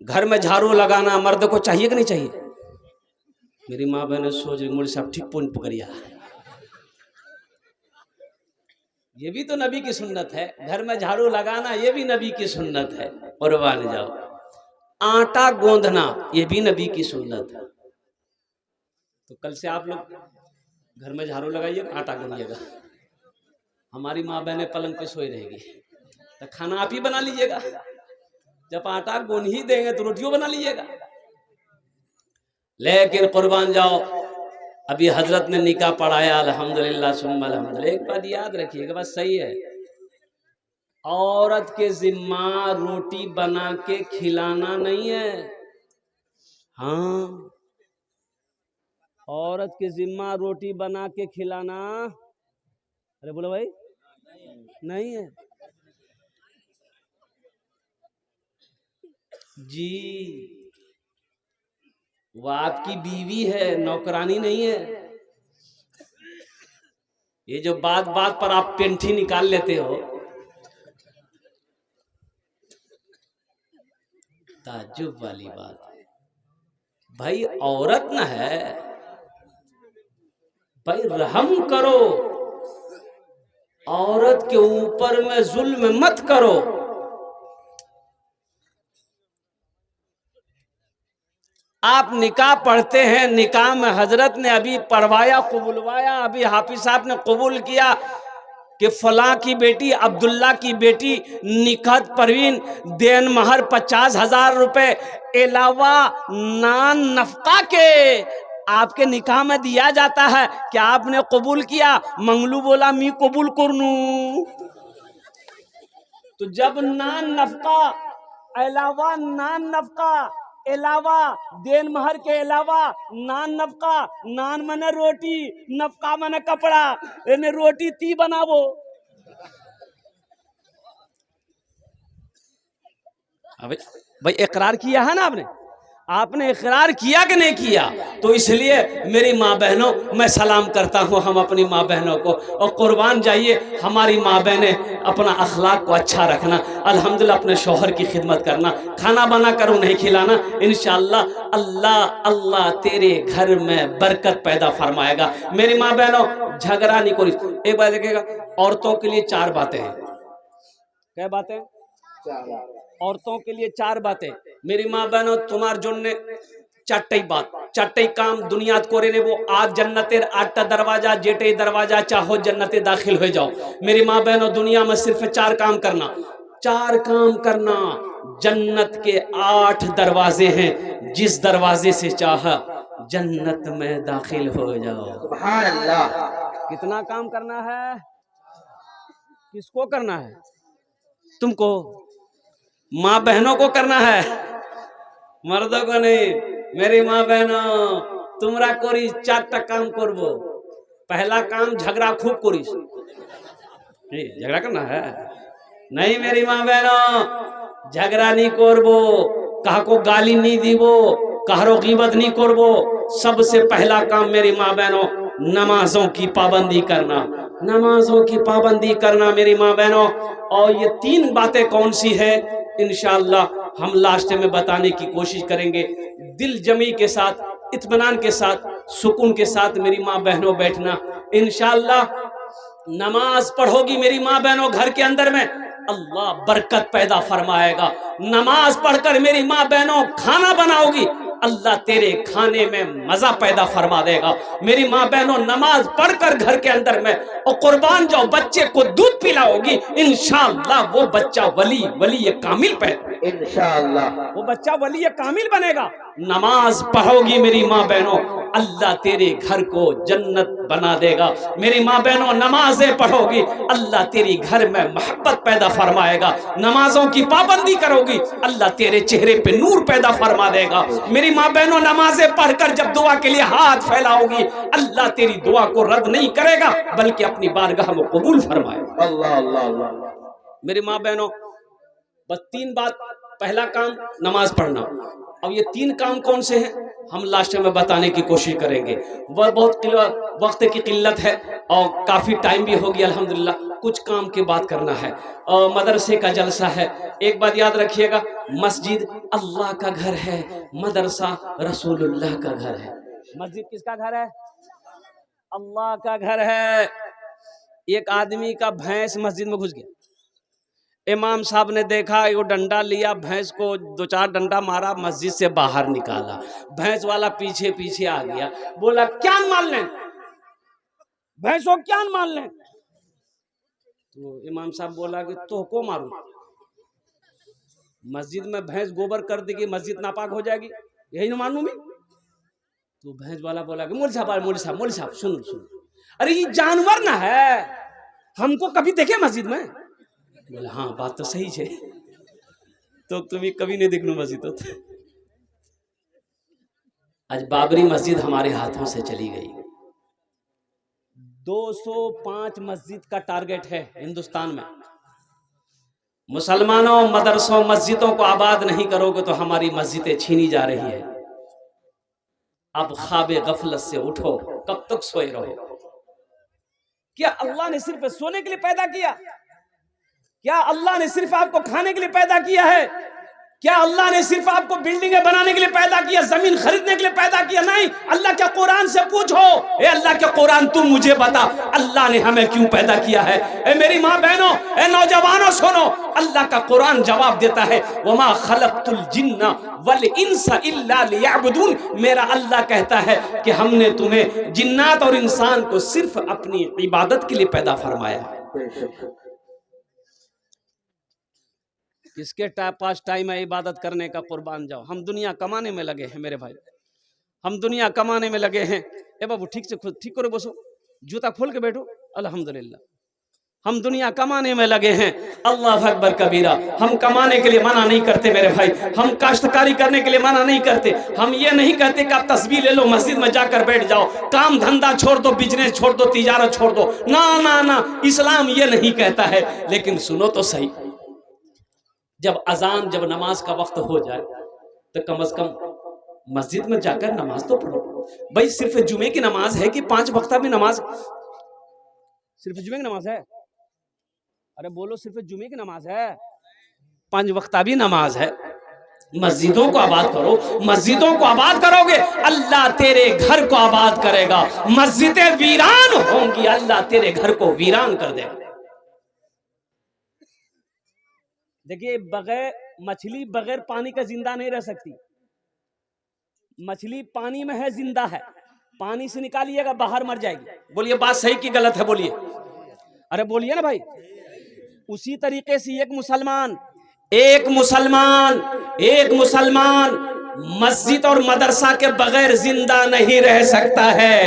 گھر میں جھاڑو لگانا مرد کو چاہیے کہ نہیں چاہیے؟ میری ماں بہن سوچ رہی مولوی صاحب ٹھیک پوائنٹ پکڑیا، یہ بھی تو نبی کی سنت ہے، گھر میں جھاڑو لگانا یہ بھی نبی کی سنت ہے، قربان جاؤ۔ آٹا گوندھنا یہ بھی نبی کی سنت ہے، تو کل سے آپ لوگ گھر میں جھاڑو لگائیے گا، آٹا گوندھیے گا۔ ہماری ماں بہنیں پلنگ پہ سوئی رہے گی تو کھانا آپ ہی بنا لیجیے گا، جب آٹا گوندھ ہی دیں گے تو روٹیوں بنا لیجیے گا۔ لیکن قربان جاؤ ابھی حضرت نے نکاح پڑھایا، الحمدللہ ثم الحمدللہ۔ ایک بات یاد رکھیے گا، بس صحیح ہے، عورت کے ذمہ روٹی بنا کے کھلانا نہیں ہے، ہاں عورت کے ذمہ روٹی بنا کے کھلانا، ارے بولو بھائی، نہیں ہے جی، وہ آپ کی بیوی ہے، نوکرانی نہیں ہے۔ یہ جو بات بات پر آپ پینٹھی نکال لیتے ہو، تعجب والی بات ہے بھائی، عورت نہ ہے بھائی، رحم کرو، عورت کے اوپر میں ظلم مت کرو۔ آپ نکاح پڑھتے ہیں، نکاح میں حضرت نے ابھی پڑھوایا، قبولوایا، ابھی حافظ صاحب نے قبول کیا کہ فلاں کی بیٹی، عبداللہ کی بیٹی نکہت پروین، دین مہر 50,000 روپے علاوہ نان نفقہ کے آپ کے نکاح میں دیا جاتا ہے، کیا آپ نے قبول کیا؟ منگلو بولا می قبول کرنوں، تو جب نان نفقہ علاوہ نان نفقہ علاوہ دین مہر کے علاوہ نان نفقہ، نان منے روٹی، نفقہ منے کپڑا، انہیں روٹی تی بناو، بھائی اقرار کیا ہے نا آپ نے اقرار کیا کہ نہیں کیا؟ تو اس لیے میری ماں بہنوں میں سلام کرتا ہوں ہم اپنی ماں بہنوں کو، اور قربان جائیے ہماری ماں بہنیں اپنا اخلاق کو اچھا رکھنا، الحمدللہ اپنے شوہر کی خدمت کرنا، کھانا بنا کر انہیں کھلانا، انشاءاللہ اللہ تیرے گھر میں برکت پیدا فرمائے گا۔ میری ماں بہنوں جھگڑا نہیں کوئی، ایک بات دیکھے گا، عورتوں کے لیے 4 باتیں ہیں، کیا باتیں؟ عورتوں کے لیے 4 باتیں۔ میری ماں بہنوں تمہار جننے چٹئی بات، چٹئی کام دنیات کو رہنے وہ آج جنتیں 8 دروازہ جیٹے دروازہ چاہو جنتیں داخل ہوئے جاؤ۔ میری ماں بہنوں دنیا میں صرف 4 کام کرنا، 4 کام کرنا، جنت کے 8 دروازے ہیں، جس دروازے سے چاہا جنت میں داخل ہو جاؤ۔ سبحان اللہ۔ کتنا کام کرنا ہے؟ کس کو کرنا ہے؟ تم کو، ماں بہنوں کو کرنا ہے، مردوں کو نہیں۔ میری ماں بہنوں تمرا کوری 4 کام کربو۔ پہلا کام جھگڑا خوب کوریس، جھگڑا کرنا ہے نہیں میری ماں بہنوں، جھگڑا نہیں کربو، کہا کو گالی نہیں دیبو، کہرو غیبت نہیں کربو۔ سب سے پہلا کام میری ماں بہنوں نمازوں کی پابندی کرنا، نمازوں کی پابندی کرنا میری ماں بہنوں۔ اور یہ 3 باتیں کون سی ہے انشاءاللہ ہم لاسٹ میں بتانے کی کوشش کریں گے۔ دل جمی کے ساتھ، اطمینان کے ساتھ، سکون کے ساتھ میری ماں بہنوں بیٹھنا، انشاءاللہ نماز پڑھو گی میری ماں بہنوں گھر کے اندر میں، اللہ برکت پیدا فرمائے گا۔ نماز پڑھ کر میری ماں بہنوں کھانا بناؤ گی، اللہ تیرے کھانے میں مزہ پیدا فرما دے گا۔ میری ماں بہنوں نماز پڑھ کر گھر کے اندر میں اور قربان جاؤ بچے کو دودھ پلاؤ گی، انشاءاللہ وہ بچہ ولی کامل انشاءاللہ وہ بچہ ولی کامل بنے گا۔ نماز پڑھو گی میری ماں بہنوں، اللہ تیرے گھر کو جنت بنا دے گا۔ میری ماں بہنوں نمازیں پڑھو گی، اللہ تیری گھر میں محبت پیدا فرمائے گا۔ نمازوں کی پابندی کرو گی، اللہ تیرے چہرے پہ نور پیدا فرما دے گا۔ میری ماں بہنوں نمازیں پڑھ کر جب دعا کے لیے ہاتھ پھیلاؤ گی، اللہ تیری دعا کو رد نہیں کرے گا بلکہ اپنی بارگاہ میں قبول فرمائے گا۔ اللہ اللہ اللہ۔ میری ماں بہنوں بس 3 بات، پہلا کام نماز پڑھنا، اب یہ 3 کام کون سے ہیں ہم لاسٹ میں بتانے کی کوشش کریں گے۔ وہ بہت وقت کی قلت ہے اور کافی ٹائم بھی ہوگی الحمدللہ، کچھ کام کی بات کرنا ہے اور مدرسے کا جلسہ ہے. ایک بات یاد رکھیے گا، مسجد اللہ کا گھر ہے، مدرسہ رسول اللہ کا گھر ہے. مسجد کس کا گھر ہے؟ اللہ کا گھر ہے. ایک آدمی کا بھینس مسجد میں گھس گیا. امام صاحب نے دیکھا، وہ ڈنڈا لیا، بھینس کو 2-4 ڈنڈا مارا، مسجد سے باہر نکالا. بھینس والا پیچھے پیچھے آ گیا، بولا کیا مان لیں بھینسوں، کیا مان لیں. تو امام صاحب بولا کہ تو کو ماروں، مسجد میں بھینس گوبر کر دے گی، مسجد ناپاک ہو جائے گی، یہی نہ مانوں میں. تو بھینس والا بولا کہ مولوی صاحب سنو، ارے یہ جانور نہ ہے، ہم کو کبھی دیکھے مسجد میں؟ بولا ہاں بات تو صحیح ہے، تو تمہیں کبھی نہیں دیکھنو مسجد ہوتا. آج بابری مسجد ہمارے ہاتھوں سے چلی گئی. 205 مسجد کا ٹارگٹ ہے ہندوستان میں. مسلمانوں، مدرسوں، مسجدوں کو آباد نہیں کرو گے تو ہماری مسجدیں چھینی جا رہی ہے. اب خواب غفلت سے اٹھو، کب تک سوئے رہو؟ کیا اللہ نے صرف سونے کے لیے پیدا کیا؟ کیا اللہ نے صرف آپ کو کھانے کے لیے پیدا کیا ہے؟ کیا اللہ نے صرف آپ کو بلڈنگیں بنانے کے لیے پیدا کیا، زمین خریدنے کے لیے پیدا کیا؟ نہیں. اللہ کے قرآن سے پوچھو، اے اللہ کے قرآن تم مجھے بتا، اللہ نے ہمیں کیوں پیدا کیا ہے؟ اے میری ماں بہنوں، اے نوجوانوں سنو، اللہ کا قرآن جواب دیتا ہے وما خلقت الجن والانس الا لیعبدون. میرا اللہ کہتا ہے کہ ہم نے تمہیں جنات اور انسان کو صرف اپنی عبادت کے لیے پیدا فرمایا. کس کے پاس ٹائم ہے عبادت کرنے کا؟ قربان جاؤ. ہم دنیا کمانے میں لگے ہیں میرے بھائی، ہم دنیا کمانے میں لگے ہیں. اے بابو ٹھیک کرو، بسو جوتا کھول کے بیٹھو. الحمدللہ ہم دنیا کمانے میں لگے ہیں. اللہ اکبر کبیرہ. ہم کمانے کے لیے منع نہیں کرتے میرے بھائی، ہم کاشتکاری کرنے کے لیے منع نہیں کرتے. ہم یہ نہیں کہتے کہ آپ تسبیح لے لو مسجد میں جا کر بیٹھ جاؤ، کام دھندا چھوڑ دو، بزنس چھوڑ دو، تجارت چھوڑ دو. نہ، اسلام یہ نہیں کہتا ہے. لیکن سنو تو صحیح، جب نماز کا وقت ہو جائے تو کم از کم مسجد میں جا کر نماز تو پڑھو. بھائی صرف جمعے کی نماز ہے کہ 5 وقتہ بھی نماز؟ صرف جمعے کی نماز ہے؟ ارے بولو، صرف جمعے کی نماز ہے؟ 5 وقتہ بھی نماز ہے. مسجدوں کو آباد کرو. مسجدوں کو آباد کرو گے اللہ تیرے گھر کو آباد کرے گا. مسجدیں ویران ہوں گی، اللہ تیرے گھر کو ویران کر دے گا. دیکھیے، مچھلی بغیر پانی کا زندہ نہیں رہ سکتی. مچھلی پانی میں ہے، زندہ ہے، پانی سے نکالیے گا باہر مر جائے گی. بولیے بات صحیح کی غلط ہے؟ بولیے، ارے بولیے نا بھائی. اسی طریقے سے ایک مسلمان مسجد اور مدرسہ کے بغیر زندہ نہیں رہ سکتا ہے.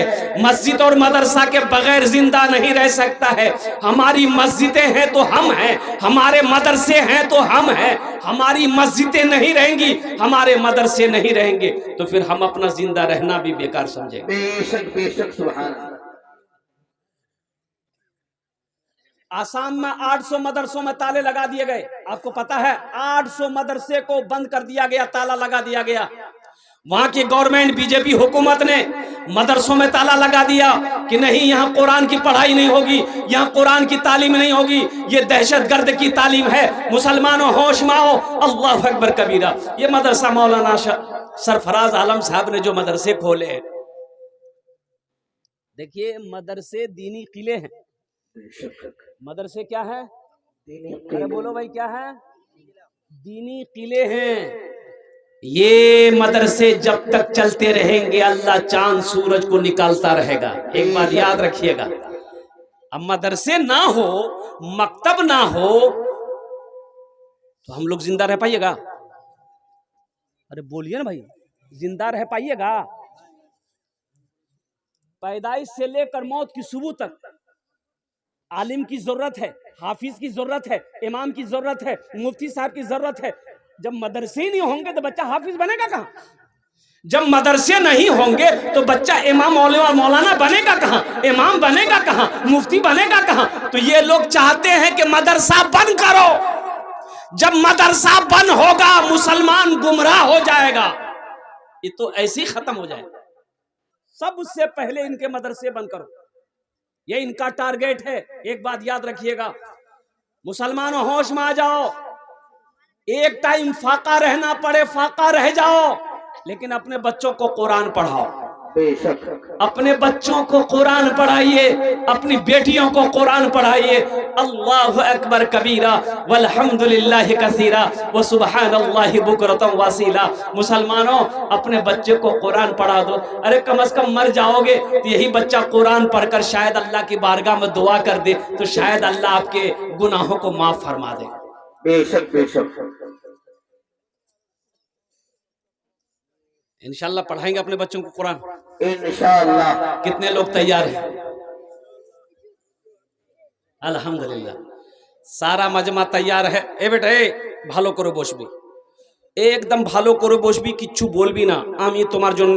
مسجد اور مدرسہ کے بغیر زندہ نہیں رہ سکتا ہے. ہماری مسجدیں ہیں تو ہم ہیں، ہمارے مدرسے ہیں تو ہم ہیں. ہماری مسجدیں نہیں رہیں گی، ہمارے مدرسے نہیں رہیں گے تو پھر ہم اپنا زندہ رہنا بھی بیکار سمجھیں گے. بے شک سبحان اللہ. آسام میں 800 مدرسوں میں تالے لگا دیے گئے. آپ کو پتا ہے 800 مدرسے کو بند کر دیا گیا، تالا لگا دیا گیا. وہاں کی گورنمنٹ بی جے پی حکومت نے مدرسوں میں تالا لگا دیا کہ نہیں، یہاں قرآن کی پڑھائی نہیں ہوگی، یہاں قرآن کی تعلیم نہیں ہوگی، یہ دہشت گرد کی تعلیم ہے. مسلمانوں ہوش میں آؤ. اللہ اکبر کبیرہ. یہ مدرسہ مولانا سرفراز عالم صاحب نے جو مدرسے کھولے ہیں، دیکھیے مدرسے دینی قلعے ہیں. مدرسے کیا ہے؟ ارے بولو بھائی، کیا ہے؟ دینی قلعے ہیں. یہ مدرسے جب تک چلتے رہیں گے اللہ چاند سورج کو نکالتا رہے گا. ایک بات یاد رکھیے گا، اب مدرسے نہ ہو، مکتب نہ ہو تو ہم لوگ زندہ رہ پائیے گا؟ ارے بولیے نا بھائی، زندہ رہ پائیے گا؟ پیدائش سے لے کر موت کی صبح تک عالم کی ضرورت ہے، حافظ کی ضرورت ہے، امام کی ضرورت ہے، مفتی صاحب کی ضرورت ہے. جب مدرسے نہیں ہوں گے تو بچہ حافظ بنے گا کہاں؟ جب مدرسے نہیں ہوں گے تو بچہ امام مولانا بنے گا کہاں؟ امام بنے گا کہاں؟ مفتی بنے گا کہاں؟ تو یہ لوگ چاہتے ہیں کہ مدرسہ بند کرو. جب مدرسہ بند ہوگا مسلمان گمراہ ہو جائے گا. یہ تو ایسے ہی ختم ہو جائے گا. سب سے پہلے ان کے مدرسے بند کرو. یہ ان کا ٹارگیٹ ہے. ایک بات یاد رکھیے گا مسلمانوں، ہوش میں آ جاؤ. ایک ٹائم فاقہ رہنا پڑے فاقہ رہ جاؤ، لیکن اپنے بچوں کو قرآن پڑھاؤ. بے شک اپنے بچوں کو قرآن پڑھائیے، اپنی بیٹیوں کو قرآن پڑھائیے. اللہ اکبر کبیرہ والحمدللہ کثیرہ وسبحان اللہ بکرۃ واصیلا. مسلمانوں اپنے بچے کو قرآن پڑھا دو. ارے کم از کم مر جاؤ گے تو یہی بچہ قرآن پڑھ کر شاید اللہ کی بارگاہ میں دعا کر دے تو شاید اللہ آپ کے گناہوں کو معاف فرما دے. بے شک بے شک. انشاءاللہ پڑھائیں گے اپنے بچوں کو قرآن. انشاءاللہ. کتنے لوگ تیار ہیں؟ الحمدللہ سارا مجمع تیار ہے. اے بیٹا اے ভালো করে বসবি, একদম ভালো করে বসবি, কিচ্ছু বলবি না. আমি তোমার জন্য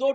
2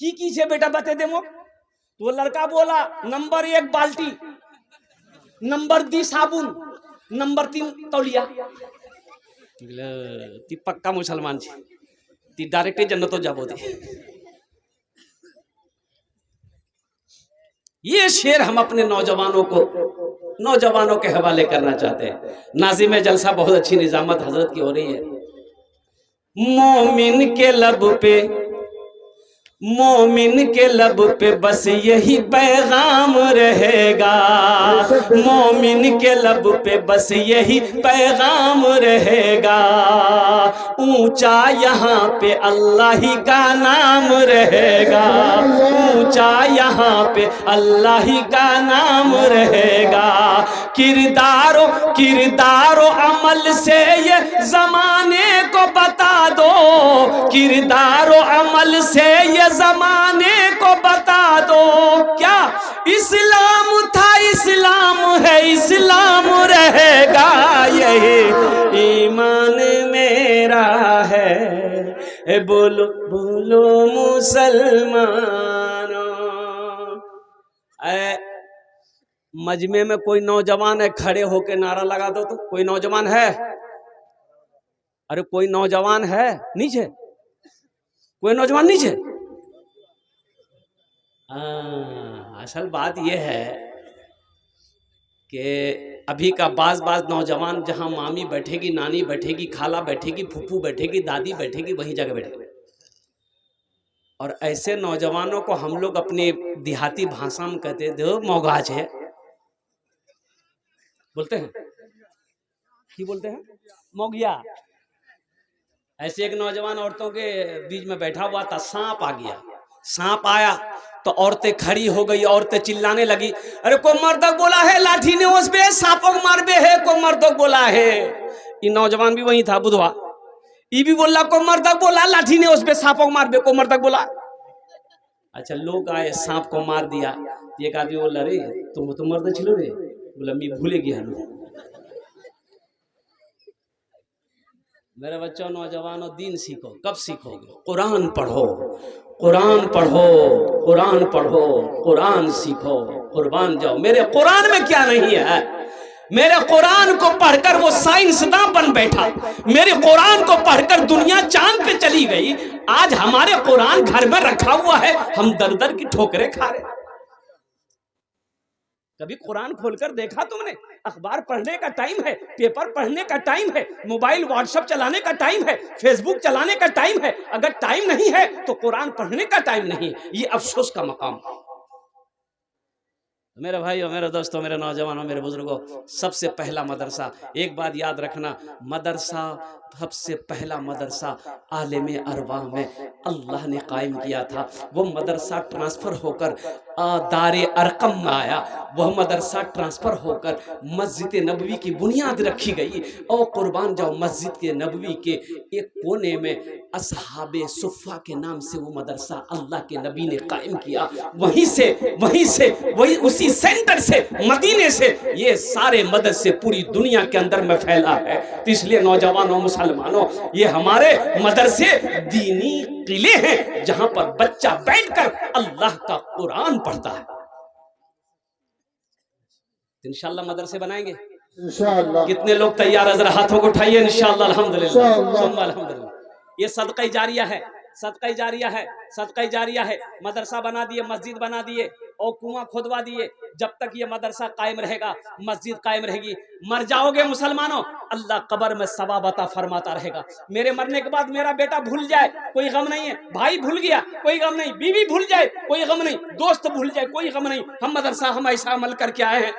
کی سے بیٹا بتے دے مو تو لڑکا بولا نمبر 1 بالٹی, نمبر 2 صابن, نمبر 3 تولیہ. تی پکا مسلمان چھی, تی ڈائریکٹ جنتوں جابو دی. یہ شعر ہم اپنے نوجوانوں کے حوالے کرنا چاہتے ہیں. ناظم جلسہ بہت اچھی نظامت حضرت کی ہو رہی ہے. مومن کے لب پہ بس یہی پیغام رہے گا, مومن کے لب پہ بس یہی پیغام رہے گا, اونچا یہاں پہ اللہ ہی کا نام رہے گا, اونچا یہاں پہ اللہ ہی کا نام رہے گا. کردار و عمل سے یہ زمانے کو بتا دو, کردار و عمل سے یہ زمانے کو بتا دو. کیا اسلام تھا, اسلام ہے, اسلام رہے گا, یہی ایمان میرا ہے, بولو بولو مسلمانوں. اے مجمع میں کوئی نوجوان ہے, کھڑے ہو کے نعرہ لگا دو تو. کوئی نوجوان ہے؟ ارے کوئی نوجوان ہے نیچے؟ کوئی نوجوان نیچے؟ اصل بات یہ ہے کہ ابھی کا بعض نوجوان جہاں مامی بیٹھے گی, نانی بیٹھے گی, خالہ بیٹھے گی, پھوپھو بیٹھے گی, دادی بیٹھے گی, وہیں جگہ بیٹھے گی. اور ایسے نوجوانوں کو ہم لوگ اپنے دیہاتی بھاشا میں کہتے ہیں دو موگاج ہے. بولتے ہیں کی بولتے ہیں؟ موگیا. ایسے ایک نوجوان عورتوں کے بیچ میں بیٹھا ہوا تھا, سانپ آ گیا. سانپ آیا تو عورتیں کھڑی ہو گئی, عورتیں چلانے لگی, ارے کوئی مردک بولا ہے لاٹھی نے اس پہ سانپوں کو مار بے ہے, کوئی مردک بولا ہے. یہ نوجوان بھی وہیں تھا بدھوا, یہ بھی بولا کوئی مردک بولا لاٹھی نے اس پہ سانپوں کو مار بے, کوئی مردک بولا. اچھا لوگ آئے, سانپ کو مار دیا. ایک آدمی بولا رے تم تو مرد چھلو رے, بولا می بھولے گیا نو. میرے بچوں نوجوانوں دین سیکھو. کب سیکھو گے؟ قرآن پڑھو, قرآن پڑھو, قرآن پڑھو, قرآن سیکھو, قربان جاؤ. میرے قرآن میں کیا نہیں ہے؟ میرے قرآن کو پڑھ کر وہ سائنسداں بن بیٹھا, میرے قرآن کو پڑھ کر دنیا چاند پہ چلی گئی. آج ہمارے قرآن گھر میں رکھا ہوا ہے, ہم در در کی ٹھوکریں کھا رہے. کبھی قرآن کھول کر دیکھا تم نے؟ اخبار پڑھنے کا ٹائم ہے, پیپر پڑھنے کا ٹائم ہے, موبائل واٹس ایپ چلانے کا ٹائم ہے, فیس بک چلانے کا ٹائم ہے. اگر ٹائم نہیں ہے تو قرآن پڑھنے کا ٹائم نہیں ہے. یہ افسوس کا مقام ہے. میرے بھائیوں, میرے دوستوں, میرے نوجوانوں, میرے بزرگوں, سب سے پہلا مدرسہ, ایک بات یاد رکھنا, مدرسہ سب سے پہلا مدرسہ عالم ارواح میں اللہ نے قائم کیا تھا. وہ مدرسہ ٹرانسفر ہو کر دار ارقم میں آیا, وہ مدرسہ ٹرانسفر ہو کر مسجد نبوی کی بنیاد رکھی گئی. اور قربان جاؤ, مسجد کے نبوی کے ایک کونے میں اصحاب صفہ کے نام سے وہ مدرسہ اللہ کے نبی نے قائم کیا. وہی اسی سینٹر سے, مدینے سے یہ سارے مدرسے پوری دنیا کے اندر میں پھیلا ہے. تو اس لیے نوجوانوں, مسلمانوں, یہ ہمارے مدرسے دینی قلعے ہیں جہاں پر بچہ بیٹھ کر اللہ کا قرآن پڑھتا ہے. انشاءاللہ مدرسے بنائیں گے انشاءاللہ. کتنے لوگ تیار؟ ذرا ہاتھوں کو اٹھائیے. انشاءاللہ, الحمدللہ, الحمدللہ. یہ صدقہ جاریہ ہے, صدقہ جاریہ ہے, صدقہ جاریہ ہے. مدرسہ بنا دیے, مسجد بنا دیے اور کنواں کھودوا دیے. جب تک یہ مدرسہ قائم رہے گا, مسجد قائم رہے گی. مر جاؤ گے مسلمانوں, اللہ قبر میں ثواب عطا فرماتا رہے گا. میرے مرنے کے بعد میرا بیٹا بھول جائے کوئی غم نہیں ہے, بھائی بھول گیا کوئی غم نہیں, بیوی بھول جائے کوئی غم نہیں, دوست بھول جائے کوئی غم نہیں. ہم مدرسہ, ہم ایسا عمل کر کے آئے ہیں,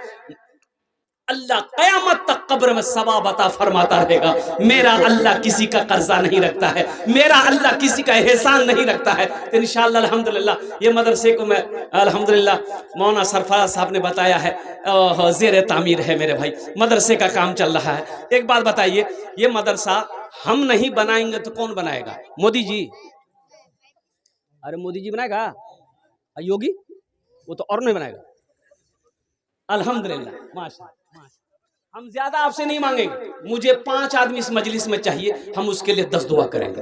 اللہ قیامت تک قبر میں ثواب عطا فرماتا رہے گا. میرا اللہ کسی کا قرضہ نہیں رکھتا ہے, میرا اللہ کسی کا احسان نہیں رکھتا ہے. تو انشاءاللہ الحمدللہ یہ مدرسے کو میں الحمدللہ مولانا سرفراز صاحب نے بتایا ہے زیر تعمیر ہے. میرے بھائی مدرسے کا کام چل رہا ہے. ایک بات بتائیے, یہ مدرسہ ہم نہیں بنائیں گے تو کون بنائے گا؟ مودی جی. ارے مودی جی بنائے گا؟ یوگی وہ تو اور نہیں بنائے گا. الحمدللہ, ماشاءاللہ. ہم زیادہ آپ سے نہیں مانگیں گے, مجھے 5 آدمی اس مجلس میں چاہیے, ہم اس کے لیے 10 دعا کریں گے.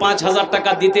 5,000 টাকা দিতে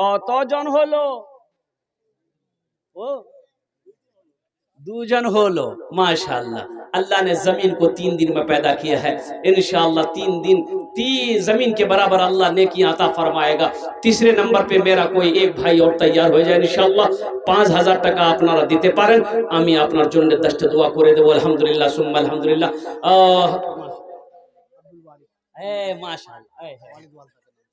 কতজন হলো? ও دوجن ہو لو ماشاءاللہ اللہ نے زمین کو 3 دن میں پیدا کیا ہے انشاءاللہ 3 دن 3 زمین کے برابر اللہ نیکی عطا فرمائے گا تیسرے نمبر پہ میرا کوئی ایک بھائی اور تیار ہو جائے انشاءاللہ 5000 টাকা আপনারা দিতে পারেন আমি আপনার জন্য 10টা দোয়া করে দেব আলহামদুলিল্লাহ সুম্মা আলহামদুলিল্লাহ মাশাআল্লাহ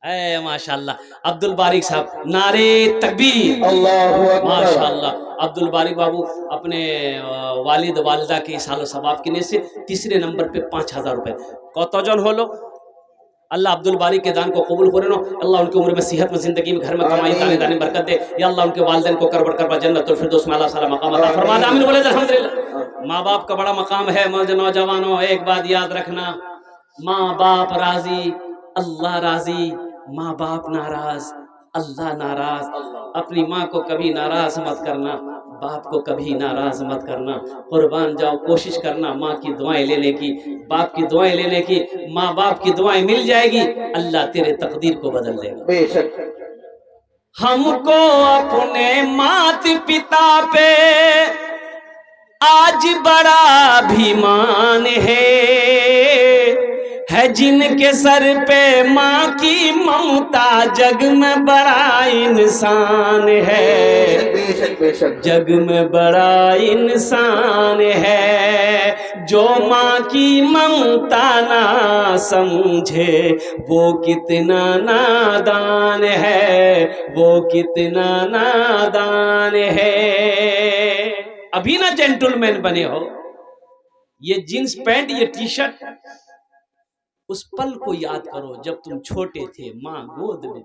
اے ماشاءاللہ عبد البارک صاحب نعرے تکبیر Allahu Akbar. ماشاءاللہ عبد البارک بابو اپنے والد والدہ کے سال و ثواب کے نیے سے تیسرے نمبر پہ 5000 روپے কতজন হলো اللہ عبد البارک کے دان کو قبول کرے نو اللہ ان کی عمر میں صحت میں زندگی میں گھر میں کمائی دانے دانے برکت دے یا اللہ ان کے والدین کو کربر کربا جنت الفردوس میں اللہ تعالی مقام عطا فرما دے آمین بولے الحمدللہ ماں باپ کا بڑا مقام ہے نوجوانوں ایک بات یاد رکھنا ماں باپ راضی اللہ راضی ماں باپ ناراض اللہ ناراض اپنی ماں کو کبھی ناراض مت کرنا باپ کو کبھی ناراض مت کرنا قربان جاؤ کوشش کرنا ماں کی دعائیں لینے کی باپ کی دعائیں لینے کی ماں باپ کی دعائیں مل جائے گی اللہ تیرے تقدیر کو بدل دے گا بے شک ہم کو اپنے مات پتا پہ آج بڑا ابھیمان ہے جن کے سر پہ ماں کی ممتا جگ میں بڑا انسان ہے بے شک بے شک جگ میں بڑا انسان ہے جو ماں کی ممتا نہ سمجھے وہ کتنا نادان ہے وہ کتنا نادان ہے ابھی نہ جینٹل مین بنے ہو یہ جینس پینٹ یہ ٹی شرٹ اس پل کو یاد کرو جب تم چھوٹے تھے ماں گود میں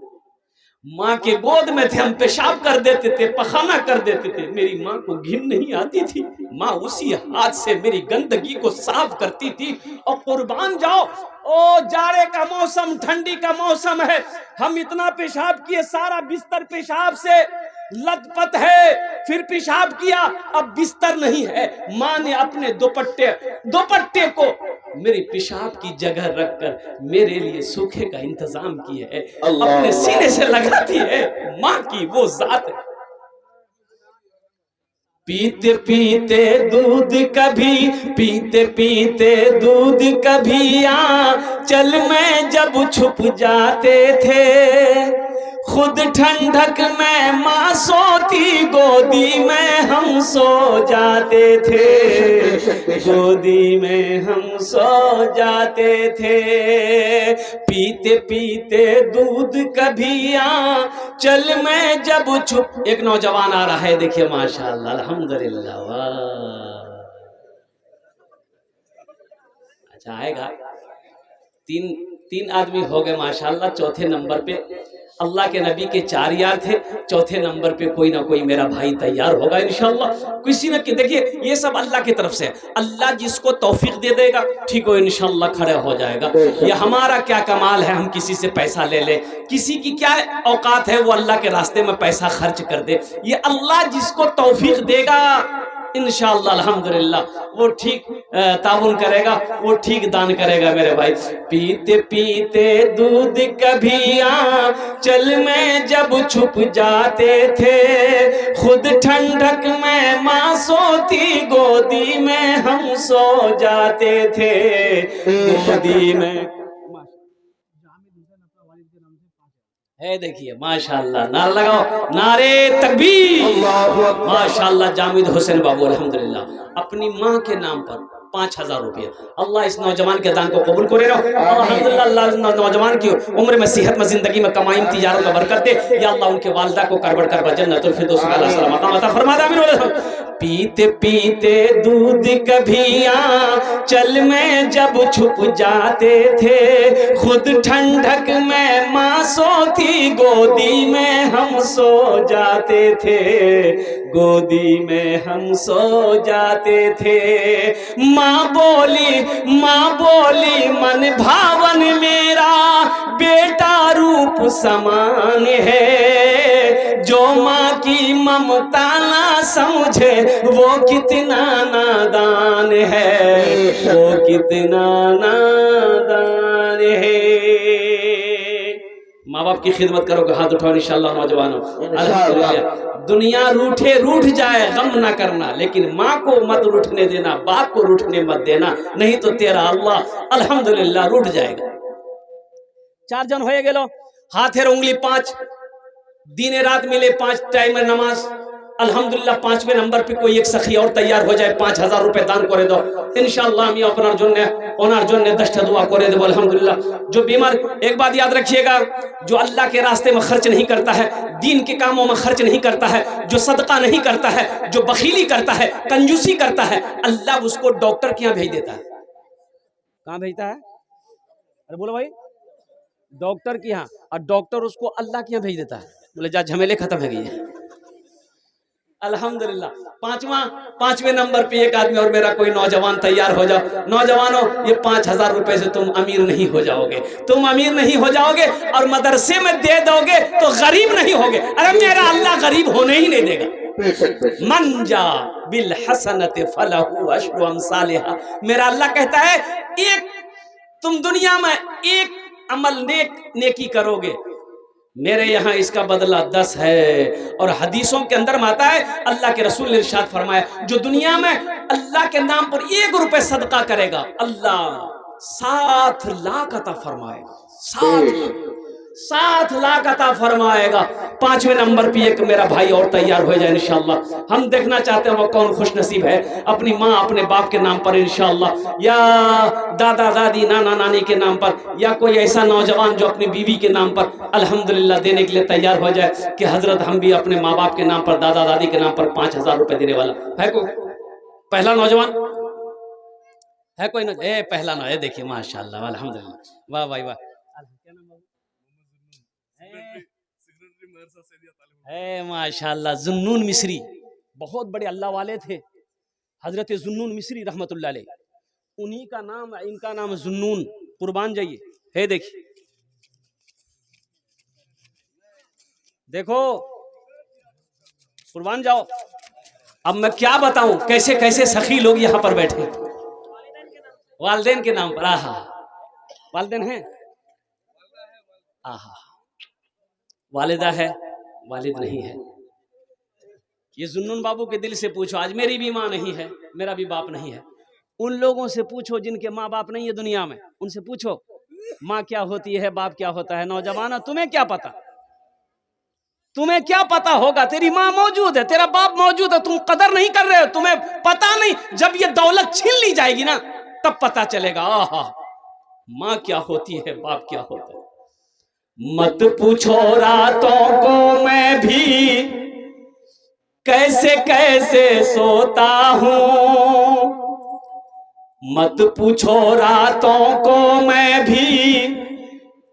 ماں کے گود میں تھے ہم پیشاب کر دیتے تھے پخانہ کر دیتے تھے میری ماں کو گھن نہیں آتی تھی ماں اسی ہاتھ سے میری گندگی کو صاف کرتی تھی اور قربان جاؤ او جاڑے کا موسم ٹھنڈی کا موسم ہے ہم اتنا پیشاب کیے سارا بستر پیشاب سے لت پت ہے پھر پیشاب کیا اب بستر نہیں ہے ماں نے اپنے دوپٹے کو میری پیشاب کی جگہ رکھ کر میرے لیے سوکھے کا انتظام کیا ہے اپنے سینے سے لگاتی ہے ماں کی وہ ذات ہے پیتے پیتے دودھ کبھی چل میں جب چھپ جاتے تھے خود ٹھنڈک میں ماں سوتی گودی میں ہم سو جاتے تھے گودی میں ہم سو جاتے تھے پیتے پیتے دودھ کبھی چل میں جب چھپ ایک نوجوان آ رہا ہے دیکھیے ماشاءاللہ الحمدللہ واہ اچھا آئے گا تین آدمی ہو گئے ماشاءاللہ چوتھے نمبر پہ اللہ کے نبی کے 4 یار تھے چوتھے نمبر پہ کوئی نہ کوئی میرا بھائی تیار ہوگا انشاءاللہ کسی نہ دیکھیے یہ سب اللہ کی طرف سے اللہ جس کو توفیق دے دے گا ٹھیک ہو انشاءاللہ کھڑے ہو جائے گا یہ ہمارا کیا کمال ہے ہم کسی سے پیسہ لے لیں کسی کی کیا اوقات ہے وہ اللہ کے راستے میں پیسہ خرچ کر دے یہ اللہ جس کو توفیق دے گا انشاءاللہ الحمدللہ وہ ٹھیک تعاون کرے گا وہ ٹھیک دان کرے گا میرے بھائی پیتے پیتے دودھ کبھی چل میں جب چھپ جاتے تھے خود ٹھنڈک میں ماں سوتی گودی میں ہم سو جاتے تھے گودی میں ہے دیکھیے ماشاءاللہ نعرہ لگاؤ نعرے تکبیر ماشاءاللہ جامد حسین بابو الحمدللہ اپنی ماں کے نام پر 5000 روپیہ اللہ اس نوجوان کے دان کو قبول کرے رہو الحمدللہ اللہ نوجوان کی عمر میں صحت میں زندگی میں کمائیں تجارت میں برکت دے یا اللہ ان کے والدہ کو کربڑ کربا جنت الفردوس میں اللہ تعالی مقام عطا فرما دے آمین پیتے پیتے دودھ کبھی چل میں جب چھپ جاتے تھے خود ٹھنڈک میں ماں سوتی گودی میں ہم سو جاتے تھے گودی میں ہم سو جاتے تھے ماں بولی من بھاون میرا بیٹا روپ سمان ہے جو ماں کی ممتا نہ سمجھے وہ کتنا نادان ہے وہ کتنا نادان ہے ماں باپ کی خدمت کرو گے، ہاتھ اٹھاؤ انشاءاللہ نوجوانوں. انشاءاللہ. الحمدللہ. دنیا روٹھ جائے غم نہ کرنا، لیکن ماں کو مت روٹھنے دینا، باپ کو روٹھنے مت دینا، نہیں تو تیرا اللہ الحمدللہ روٹھ جائے گا. 4 جن ہوئے گلو، ہاتھ ہے انگلی 5، دین رات ملے 5 ٹائم نماز. الحمدللہ 5ویں نمبر پہ کوئی ایک سخی اور تیار ہو جائے 5000 روپے دان کرے دو انشاءاللہ. ہم اپنا جن 10 دعا کرے دو الحمدللہ. جو بیمار، ایک بات یاد رکھیے گا، جو اللہ کے راستے میں خرچ نہیں کرتا ہے، دین کے کاموں میں خرچ نہیں کرتا ہے، جو صدقہ نہیں کرتا ہے، جو بخیلی کرتا ہے، کنجوسی کرتا ہے، اللہ اس کو ڈاکٹر کے یہاں بھیج دیتا ہے. کہاں بھیجتا ہے؟ ارے بولو بھائی. ڈاکٹر کے یہاں، اور ڈاکٹر اس کو اللہ کے یہاں بھیج دیتا ہے. بولے جا جھمیلے ختم ہو گئی ہے. الحمدللہ. 5ویں نمبر پہ ایک آدمی اور میرا کوئی نوجوان تیار ہو جاؤ. نوجوانوں، یہ 5000 روپے سے تم امیر نہیں ہو جاؤ گے، تم امیر نہیں ہو جاؤ گے، اور مدرسے میں دے دو گے تو غریب نہیں ہوگے. ارے میرا اللہ غریب ہونے ہی نہیں دے گا. بے شک بے شک. من جا بالحسنۃ فلہ عشر امثالھا. میرا اللہ کہتا ہے ایک تم دنیا میں ایک عمل نیکی کرو گے، میرے یہاں اس کا بدلہ 10 ہے. اور حدیثوں کے اندر میں آتا ہے اللہ کے رسول نے ارشاد فرمایا جو دنیا میں اللہ کے نام پر 1 روپے صدقہ کرے گا اللہ 7 لاکھ عطا فرمائے گا. 7 لاکھ عطا فرمائے گا. 5ویں نمبر پہ ایک میرا بھائی اور تیار ہو جائے انشاءاللہ. ہم دیکھنا چاہتے ہیں وہ کون خوش نصیب ہے اپنی ماں اپنے باپ کے نام پر انشاءاللہ، یا دادا دادی نانا نانی کے نام پر، یا کوئی ایسا نوجوان جو اپنی بیوی کے نام پر الحمدللہ دینے کے لیے تیار ہو جائے کہ حضرت ہم بھی اپنے ماں باپ کے نام پر، دادا دادی کے نام پر 5000 روپے دینے والا ہے. کوئی پہلا نوجوان ہے؟ کوئی پہلا نوجوان دیکھیے ماشاءاللہ الحمدللہ. واہ بھائی واہ. ماشاءاللہ ذوالنون مصری بہت بڑے اللہ والے تھے، حضرت ذوالنون مصری رحمت اللہ علیہ. انہی کا نام، ان کا نام ذوالنون. قربان جائیے. ہے دیکھیے، دیکھو قربان جاؤ. اب میں کیا بتاؤں کیسے کیسے سخی لوگ یہاں پر بیٹھے. والدین کے نام پر. آہا، والدین ہیں؟ آہا، والدہ ہے، والد نہیں ہے. یہ ذوالنون بابو کے دل سے پوچھو. آج میری بھی ماں نہیں ہے، میرا بھی باپ نہیں ہے. ان لوگوں سے پوچھو جن کے ماں باپ نہیں ہے دنیا میں، ان سے پوچھو ماں کیا ہوتی ہے، باپ کیا ہوتا ہے. نوجوانہ تمہیں کیا پتا، تمہیں کیا پتا ہوگا. تیری ماں موجود ہے، تیرا باپ موجود ہے، تم قدر نہیں کر رہے ہو، تمہیں پتا نہیں. جب یہ دولت چھین لی جائے گی نا تب پتا چلے گا آہا ماں کیا ہوتی ہے، باپ کیا ہوتا ہے. مت پوچھو راتوں کو میں بھی کیسے کیسے سوتا ہوں، مت پوچھو راتوں کو میں بھی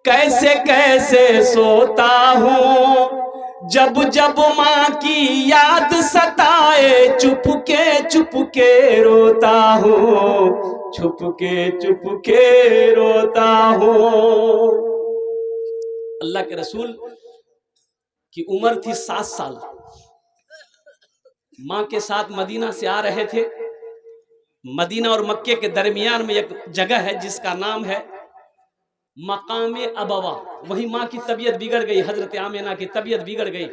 کیسے کیسے سوتا ہوں. جب جب ماں کی یاد ستائے چپ کے روتا ہوں، چھپ کے روتا ہوں. اللہ کے رسول کی عمر تھی 7 سال. ماں کے ساتھ مدینہ سے آ رہے تھے. مدینہ اور مکے کے درمیان میں ایک جگہ ہے جس کا نام ہے مقام ابوا. وہی ماں کی طبیعت بگڑ گئی، حضرت آمینہ کی طبیعت بگڑ گئی،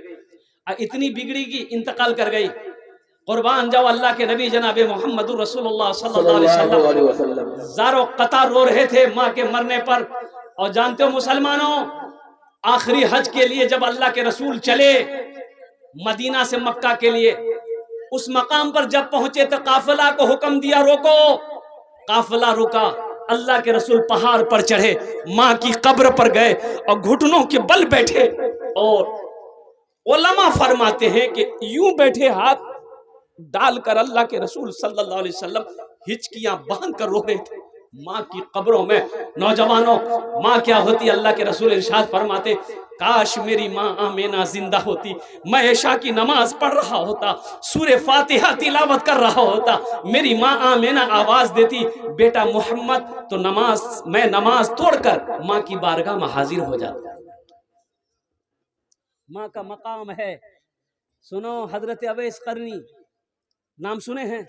اتنی بگڑی کہ انتقال کر گئی. قربان جاؤ اللہ کے نبی جناب محمد رسول اللہ صلی اللہ علیہ وسلم زارو قطار رو رہے تھے ماں کے مرنے پر. اور جانتے ہو مسلمانوں، آخری حج کے لیے جب اللہ کے رسول چلے مدینہ سے مکہ کے لیے، اس مقام پر جب پہنچے تو قافلہ کو حکم دیا روکو. قافلہ رکا. اللہ کے رسول پہاڑ پر چڑھے، ماں کی قبر پر گئے اور گھٹنوں کے بل بیٹھے. اور علماء فرماتے ہیں کہ یوں بیٹھے ہاتھ ڈال کر اللہ کے رسول صلی اللہ علیہ وسلم ہچکیاں باندھ کر رو رہے تھے ماں کی قبروں میں. نوجوانوں، ماں کیا ہوتی؟ اللہ کے رسول ارشاد فرماتے کاش میری ماں آمینہ زندہ ہوتی، میں عشاء کی نماز پڑھ رہا ہوتا، سورہ فاتحہ تلاوت کر رہا ہوتا، میری ماں آمینہ آواز دیتی بیٹا محمد، تو میں نماز توڑ کر ماں کی بارگاہ میں حاضر ہو جاتا. ماں کا مقام ہے. سنو حضرت اویس قرنی نام سنے ہیں؟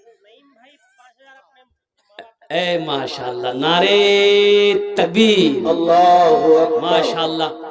اے ماشاءاللہ، نعرے تکبیر، اللہ اکبر، ماشاءاللہ.